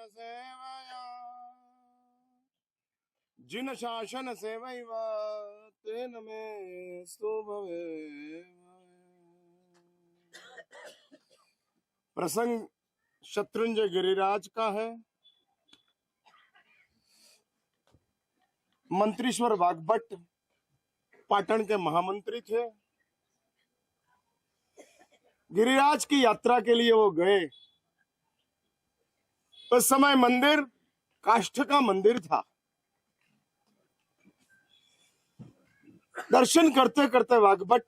सेवया जिन शासन सेवैव तेन मे भवे। प्रसंग शत्रुंजय गिरिराज का है। मंत्रीश्वर वाग्भट पाटन के महामंत्री थे। गिरिराज की यात्रा के लिए वो गए। उस समय मंदिर काष्ठ का मंदिर था। दर्शन करते करते वाग्भट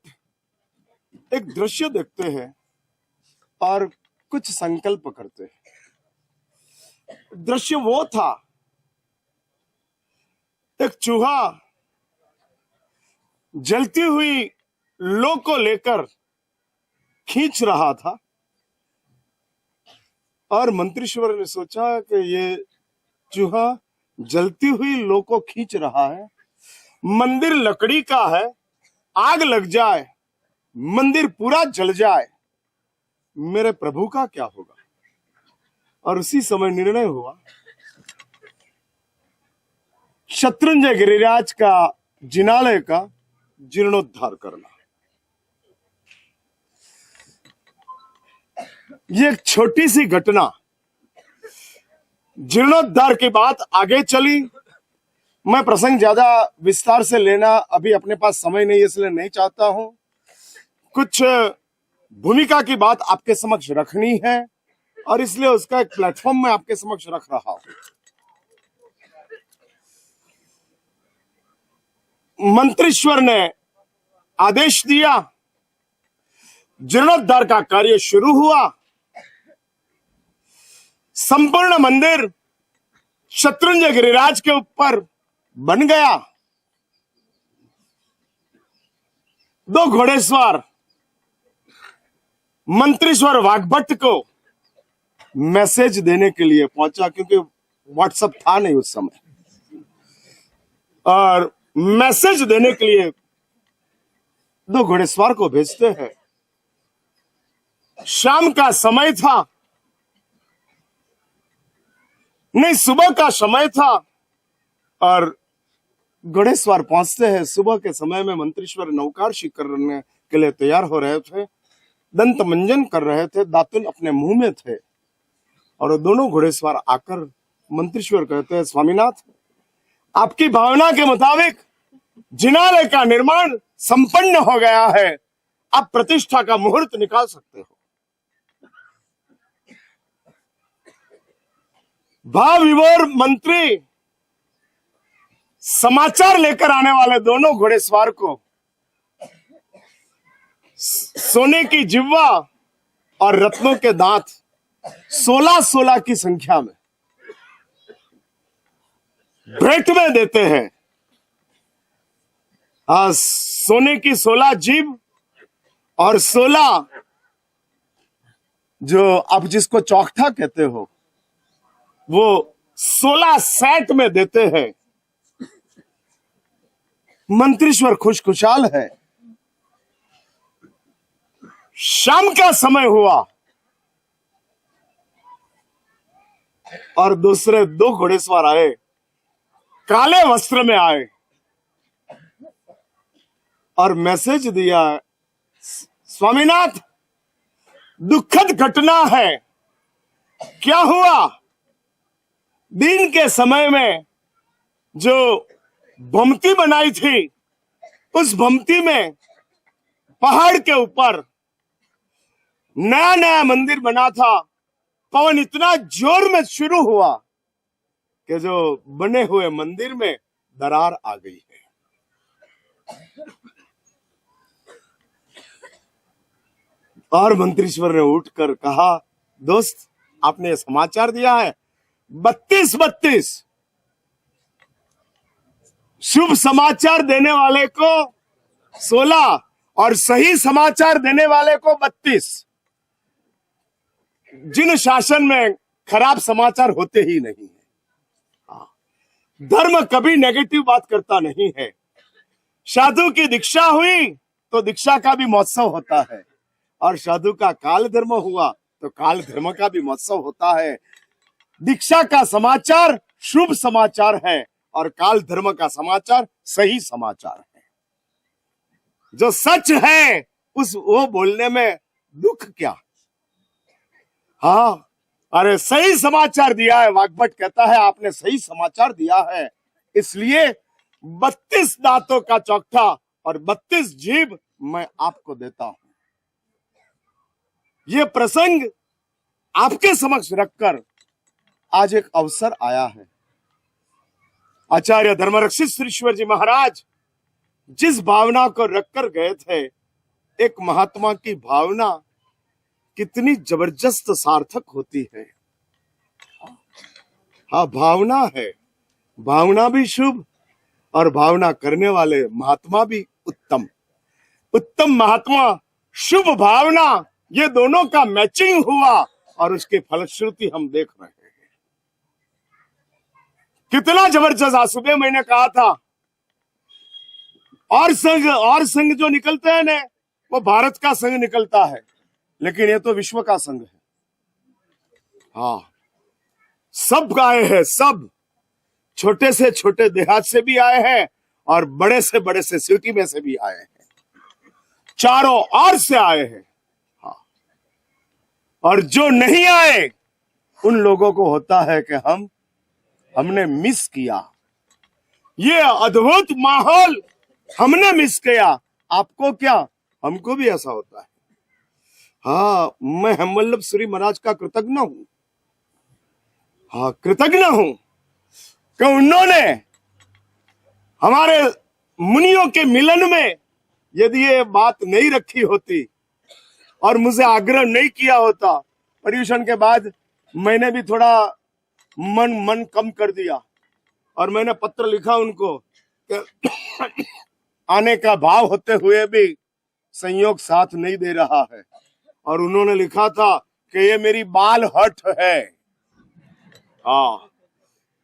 एक दृश्य देखते हैं और कुछ संकल्प करते हैं। दृश्य वो था, एक चूहा जलती हुई लो को लेकर खींच रहा था और मंत्रीश्वर ने सोचा कि ये चूहा जलती हुई लो को खींच रहा है, मंदिर लकड़ी का है, आग लग जाए, मंदिर पूरा जल जाए, मेरे प्रभु का क्या होगा। और उसी समय निर्णय हुआ शत्रुंजय गिरिराज का जिनालय का जीर्णोद्धार करना। ये एक छोटी सी घटना। जीर्णोद्धार की बात आगे चली। मैं प्रसंग ज्यादा विस्तार से लेना अभी अपने पास समय नहीं, इसलिए नहीं चाहता हूं। कुछ भूमिका की बात आपके समक्ष रखनी है और इसलिए उसका एक प्लेटफॉर्म मैं आपके समक्ष रख रहा हूं। मंत्रीश्वर ने आदेश दिया, जीर्णोद्धार का कार्य शुरू हुआ। संपूर्ण मंदिर शत्रुंजय गिरिराज के ऊपर बन गया। दो घोड़ेस्वार मंत्रीश्वर वाग्भट को मैसेज देने के लिए पहुंचा, क्योंकि व्हाट्सएप था नहीं उस समय, और मैसेज देने के लिए दो घोड़ेस्वार को भेजते हैं। शाम का समय था, नहीं सुबह का समय था, और घोड़ेस्वार पहुंचते हैं। सुबह के समय में मंत्रीश्वर नौकारशी करने के लिए तैयार हो रहे थे, दंत मंजन कर रहे थे, दातुन अपने मुंह में थे, और दोनों घोड़ेस्वार आकर मंत्रीश्वर कहते हैं, स्वामीनाथ, आपकी भावना के मुताबिक जिनालय का निर्माण संपन्न हो गया है, आप प्रतिष्ठा का मुहूर्त निकाल सकते हो। भाव विभोर मंत्री समाचार लेकर आने वाले दोनों घोड़ेस्वार को सोने की जिह्वा और रत्नों के दांत 16-16 की संख्या में भेंट में देते हैं। सोने की 16 जीभ और 16 जो आप जिसको चौखटा कहते हो, वो 16 सेट में देते हैं। मंत्रीश्वर खुशखुशाल है। शाम का समय हुआ और दूसरे दो घोड़ेस्वार आए, काले वस्त्र में आए और मैसेज दिया, स्वामीनाथ, दुखद घटना है। क्या हुआ? दिन के समय में जो भमती बनाई थी, उस भमती में पहाड़ के ऊपर नया नया मंदिर बना था। पवन इतना जोर में शुरू हुआ कि जो बने हुए मंदिर में दरार आ गई है। और मंत्रीश्वर ने उठकर कहा, दोस्त, आपने समाचार दिया है, 32-32 शुभ समाचार देने वाले को 16 और सही समाचार देने वाले को 32। जिन शासन में खराब समाचार होते ही नहीं है। धर्म कभी नेगेटिव बात करता नहीं है। साधु की दीक्षा हुई तो दीक्षा का भी महोत्सव होता है, और साधु का काल धर्म हुआ तो काल धर्म का भी महोत्सव होता है। दीक्षा का समाचार शुभ समाचार है और काल धर्म का समाचार सही समाचार है। जो सच है उस वो बोलने में दुख क्या। हाँ, अरे सही समाचार दिया है। वाग्भट कहता है आपने सही समाचार दिया है, इसलिए 32 दांतों का चौकठा और 32 जीभ मैं आपको देता हूं। ये प्रसंग आपके समक्ष रखकर आज एक अवसर आया है। आचार्य धर्मरक्षित श्रीश्वर जी महाराज जिस भावना को रखकर गए थे, एक महात्मा की भावना कितनी जबरदस्त सार्थक होती है। हाँ, भावना है, भावना भी शुभ और भावना करने वाले महात्मा भी उत्तम। उत्तम महात्मा, शुभ भावना, ये दोनों का मैचिंग हुआ और उसकी फलश्रुति हम देख रहे हैं। कितना जबरदस्त। सुबह मैंने कहा था और संघ जो निकलते हैं ना, वो भारत का संघ निकलता है, लेकिन ये तो विश्व का संघ है। हाँ, सब आए हैं, सब छोटे से छोटे देहात से भी आए हैं और बड़े से सिटी में से भी आए हैं, चारों ओर से आए हैं। हाँ, और जो नहीं आए उन लोगों को होता है कि हमने मिस किया, ये अद्भुत माहौल हमने मिस किया। आपको क्या, हमको भी ऐसा होता है। हाँ, मैं हेमवल्लभ श्री महाराज का कृतज्ञ हूं। हाँ, कृतज्ञ हूं कि उन्होंने हमारे मुनियों के मिलन में यदि ये बात नहीं रखी होती और मुझे आग्रह नहीं किया होता, पर्यूषण के बाद मैंने भी थोड़ा मन कम कर दिया और मैंने पत्र लिखा उनको कि आने का भाव होते हुए भी संयोग साथ नहीं दे रहा है। और उन्होंने लिखा था कि ये मेरी बाल हट है। हाँ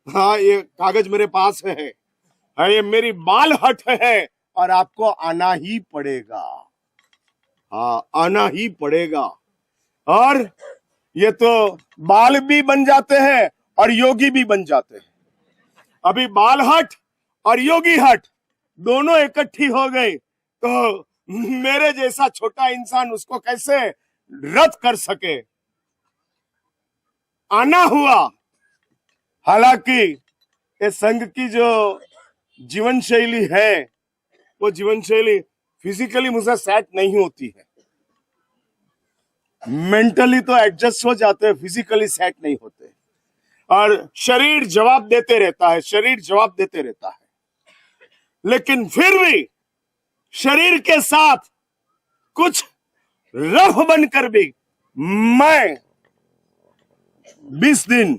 हाँ, ये कागज मेरे पास है, ये मेरी बाल हट है और आपको आना ही पड़ेगा। हाँ, आना ही पड़ेगा। और ये तो बाल भी बन जाते हैं और योगी भी बन जाते हैं। अभी बाल हट और योगी हट दोनों इकट्ठी हो गई तो मेरे जैसा छोटा इंसान उसको कैसे रद्द कर सके। आना हुआ। हालांकि ये संघ की जो जीवन शैली है, वो जीवन शैली फिजिकली मुझे सेट नहीं होती है। मेंटली तो एडजस्ट हो जाते हैं, फिजिकली सेट नहीं होते। और शरीर जवाब देते रहता है, शरीर जवाब देते रहता है। लेकिन फिर भी शरीर के साथ कुछ रफ बनकर भी मैं 20 दिन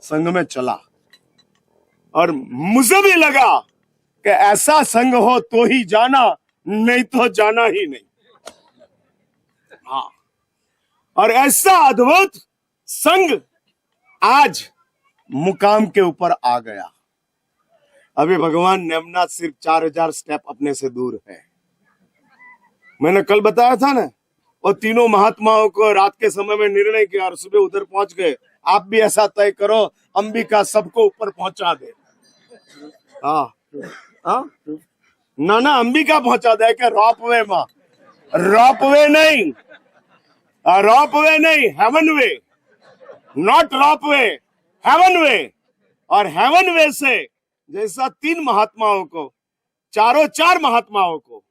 संघ में चला और मुझे भी लगा कि ऐसा संघ हो तो ही जाना, नहीं तो जाना ही नहीं। हाँ, और ऐसा अद्भुत संघ आज मुकाम के ऊपर आ गया। अभी भगवान नेमनाथ सिर्फ 4000 स्टेप अपने से दूर है। मैंने कल बताया था ना, और तीनों महात्माओं को रात के समय में निर्णय किया और सुबह उधर पहुंच गए। आप भी ऐसा तय करो, अंबिका सबको ऊपर पहुंचा दे। हाँ हाँ, ना अंबिका पहुंचा दे के रॉपवे में, रॉपवे नहीं, रॉपवे नहीं, हेवन वे, नॉट रॉपवे, हेवन वे। और हेवन वे से जैसा 3 महात्माओं को, चार महात्माओं को,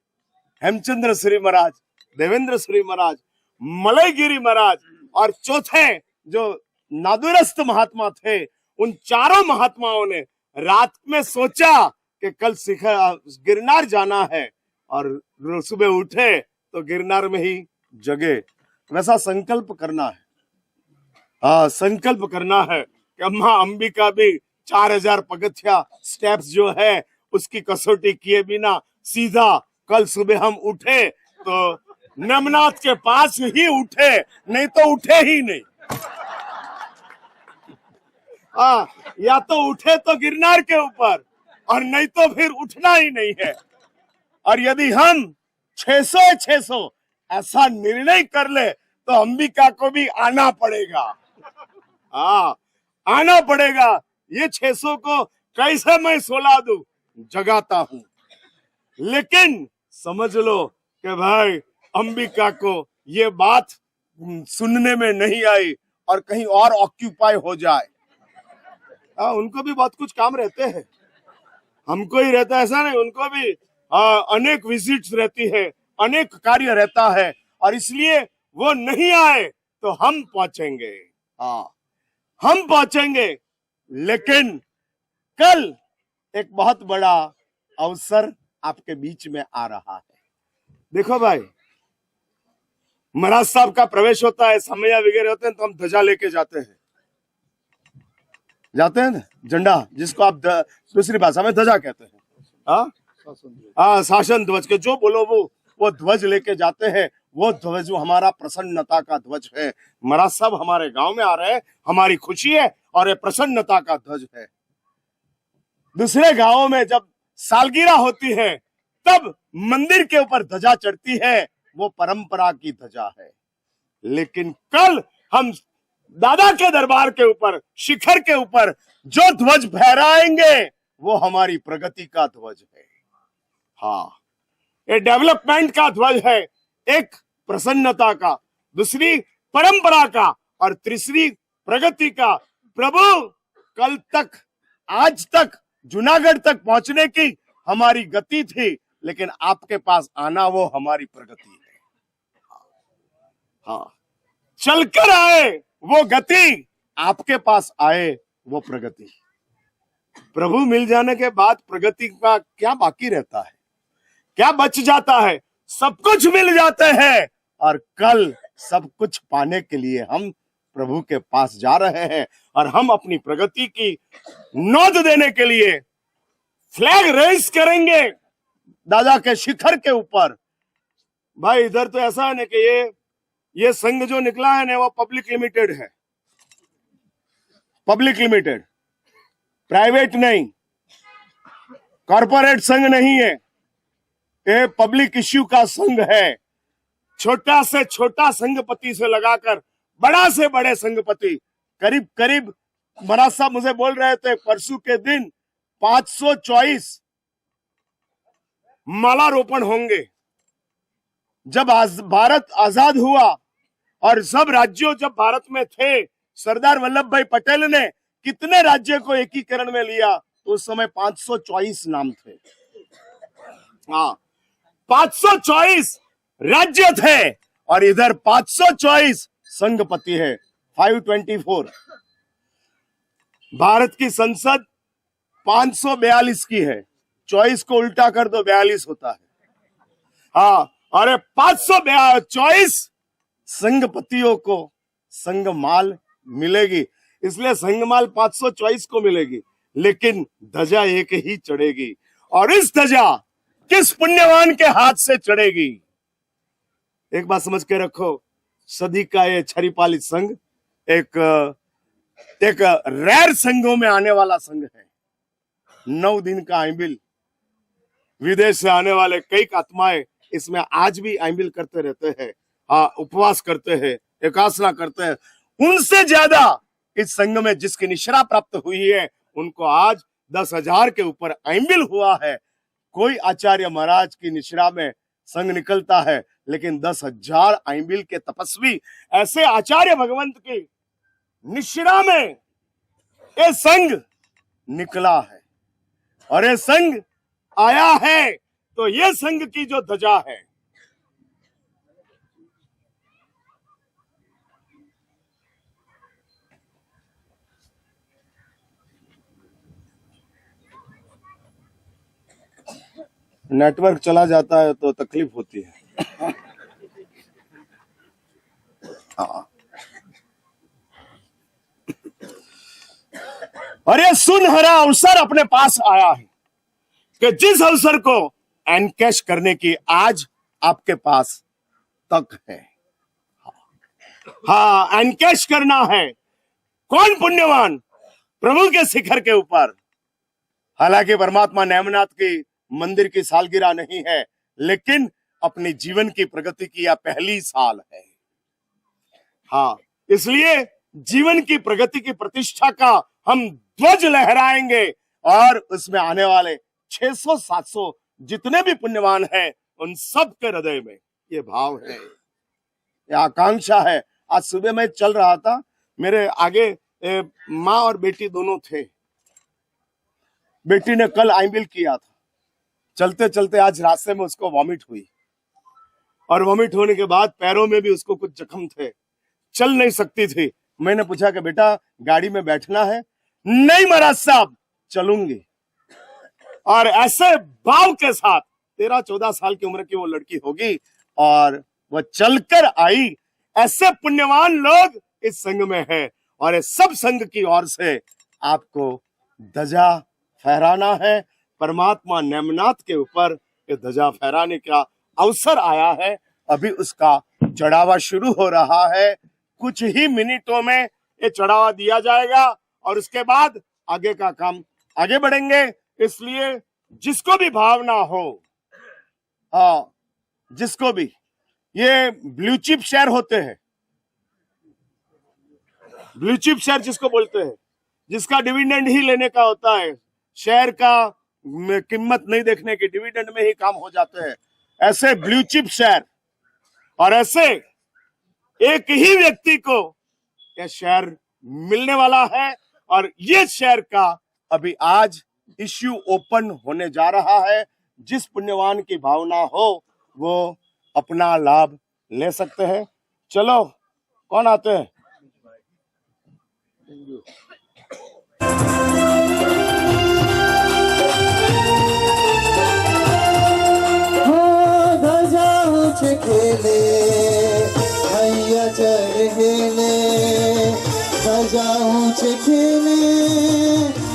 हेमचंद्र श्री महाराज, देवेंद्र श्री महाराज, मलयगिरी महाराज और चौथे जो नादुरस्त महात्मा थे, उन चारों महात्माओं ने रात में सोचा कि कल गिरनार जाना है और सुबह उठे तो गिरनार में ही जगे। वैसा संकल्प करना है। हाँ, संकल्प करना है कि अम्मा अंबिका भी 4000 पगथिया स्टेप्स जो है उसकी कसौटी किए बिना सीधा कल सुबह हम उठे तो नेमनाथ के पास ही उठे, नहीं तो उठे ही नहीं। हाँ, या तो उठे तो गिरनार के ऊपर और नहीं तो फिर उठना ही नहीं है। और यदि हम 600 ऐसा निर्णय कर ले तो अंबिका को भी आना पड़ेगा। हाँ, आना पड़ेगा। ये 600 को कैसे मैं सुला दूं, जगाता हूं। लेकिन समझ लो कि भाई अंबिका को ये बात सुनने में नहीं आई और कहीं और ऑक्यूपाई हो जाए। उनको भी बहुत कुछ काम रहते हैं, हमको ही रहता है ऐसा नहीं, उनको भी अनेक विजिट्स रहती है, अनेक कार्य रहता है, और इसलिए वो नहीं आए तो हम पहुंचेंगे। हम पहुंचेंगे। लेकिन कल एक बहुत बड़ा अवसर आपके बीच में आ रहा है। देखो भाई, महाराज साहब का प्रवेश होता है, समैया वगैरह होते हैं, तो हम ध्वजा लेके जाते हैं ना, झंडा, जिसको आप दूसरी भाषा में ध्वजा कहते हैं। शासन ध्वज के जो बोलो वो ध्वज लेके जाते हैं। वो ध्वज हमारा प्रसन्नता का ध्वज है। महाराज साहब हमारे गांव में आ रहे हैं, हमारी खुशी है, और ये प्रसन्नता का ध्वज है। दूसरे गांवों में जब सालगिरह होती है तब मंदिर के ऊपर ध्वजा चढ़ती है, वो परंपरा की ध्वजा है। लेकिन कल हम दादा के दरबार के ऊपर, शिखर के ऊपर जो ध्वज फहराएंगे वो हमारी प्रगति का ध्वज है। ये डेवलपमेंट का ध्वज है, एक प्रसन्नता का, दूसरी परंपरा का, और तीसरी प्रगति का। प्रभु, कल तक, आज तक, जूनागढ़ तक पहुंचने की हमारी गति थी, लेकिन आपके पास आना वो हमारी प्रगति है। चलकर आए वो गति, आपके पास आए वो प्रगति। प्रभु मिल जाने के बाद प्रगति का क्या बाकी रहता है, क्या बच जाता है? सब कुछ मिल जाते हैं। और कल सब कुछ पाने के लिए हम प्रभु के पास जा रहे हैं, और हम अपनी प्रगति की नोंद देने के लिए फ्लैग रेस करेंगे दादा के शिखर के ऊपर। भाई इधर तो ऐसा है ना कि ये संघ जो निकला है ना, वो पब्लिक लिमिटेड है, पब्लिक लिमिटेड, प्राइवेट नहीं, कॉर्पोरेट संघ नहीं है। ये पब्लिक इश्यू का संघ है। छोटा से छोटा संघपति से लगाकर बड़ा से बड़े संघपति, करीब करीब महाराज साहब मुझे बोल रहे थे परसों के दिन 524 मालारोपण होंगे। जब भारत आजाद हुआ और सब राज्यों जब भारत में थे, सरदार वल्लभ भाई पटेल ने कितने राज्य को एकीकरण में लिया? तो उस समय 524 नाम थे। 524 राज्य थे, और इधर 524 संघपति है। 524। भारत की संसद 542 की है, 24 को उल्टा कर दो 42 होता है। अरे 524 संघपतियों को संघमाल मिलेगी, इसलिए संघमाल 524 को मिलेगी, लेकिन ध्वजा एक ही चढ़ेगी। और इस ध्वजा किस पुण्यवान के हाथ से चढ़ेगी? एक बात समझ के रखो, सदी का ये छरीपालित संघ एक रेयर संघों में आने वाला संघ है। 9 दिन का आइबिल, विदेश से आने वाले कई आत्माएं इसमें आज भी आइबिल करते रहते हैं, उपवास करते हैं, एकासना करते हैं। उनसे ज्यादा इस संघ में जिसकी निश्रा प्राप्त हुई है, उनको आज 10,000 के ऊपर आइबिल हुआ है। कोई आचार्य महाराज की निश्रा में संघ निकलता है, लेकिन 10,000 आइबिल के तपस्वी ऐसे आचार्य भगवंत की निश्रा में ये संघ निकला है। और ये संघ आया है तो ये संघ की जो ध्वजा है, नेटवर्क चला जाता है तो तकलीफ होती है। और ये सुनहरा अवसर अपने पास आया है कि जिस अवसर को एनकैश करने की आज आपके पास तक है। एनकैश करना है। कौन पुण्यवान? प्रभु के शिखर के ऊपर। हालांकि परमात्मा नेमनाथ की मंदिर की सालगिरह नहीं है, लेकिन अपने जीवन की प्रगति की यह पहली साल है। इसलिए जीवन की प्रगति की प्रतिष्ठा का हम ध्वज लहराएंगे और उसमें आने वाले 600-700 जितने भी पुण्यवान हैं उन सब के हृदय में ये भाव है, ये आकांक्षा है। आज सुबह मैं चल रहा था, मेरे आगे माँ और बेटी दोनों थे। बेटी ने कल आईबिल किया था, चलते चलते आज रास्ते में उसको वॉमिट हुई और वॉमिट होने के बाद पैरों में भी उसको कुछ जख्म थे, चल नहीं सकती थी। मैंने पूछा कि बेटा गाड़ी में बैठना है? नहीं महाराज साहब, चलूंगी। और ऐसे भाव के साथ 13-14 साल की उम्र की वो लड़की होगी और वह चलकर आई। ऐसे पुण्यवान लोग इस संघ में है और इस सब संघ की ओर से आपको ध्वजा फहराना है। परमात्मा नेमनाथ के ऊपर ये ध्वजा फहराने का अवसर आया है। अभी उसका चढ़ावा शुरू हो रहा है, कुछ ही मिनटों में ये चढ़ावा दिया जाएगा और उसके बाद आगे का काम आगे बढ़ेंगे। इसलिए जिसको भी भावना हो, हाँ जिसको भी, ये ब्लू चिप शेयर होते हैं, ब्लू चिप शेयर जिसको बोलते हैं, जिसका डिविडेंड ही लेने का होता है, शेयर का कीमत नहीं देखने की, डिविडेंड में ही काम हो जाते हैं, ऐसे ब्लू चिप शेयर। और ऐसे एक ही व्यक्ति को यह शेयर मिलने वाला है और ये शेयर का अभी आज इश्यू ओपन होने जा रहा है। जिस पुण्यवान की भावना हो वो अपना लाभ ले सकते हैं। चलो कौन आते हैं? खेले भैया चढ़ हेले, ध्वजा ऊंचे खेले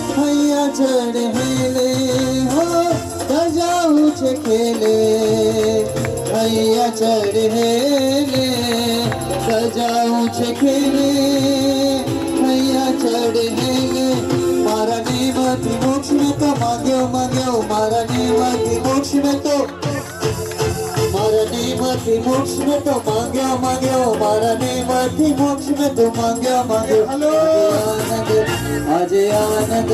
भैया चढ़ हेले, हो ध्वजा ऊंचे खेले भैया चढ़ हेले, ध्वजा ऊंचे खेले भैया चढ़ हेले। मारा निमति मोक्ष में तो मांग्यो मांग्यो, मारा निमति मोक्ष में तो, मारा निमति मोक्ष में तो मांग्यो मांग्यो, मारा निमति मोक्ष में तो मांग्यो मांग्यो। आज आनंद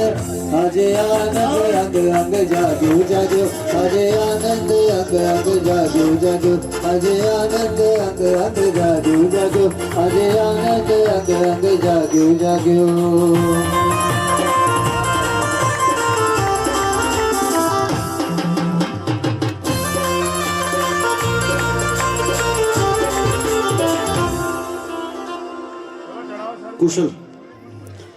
आज आनंद अंग अंग जाग्यो जाग्यो, आज आनंद अंग अंग जाग्यो जाग्यो, आज आनंद अंग अंग जाग्यो जाग्यो, आज आनंद अंग अंग जाग्यो जाग्यो। कुशल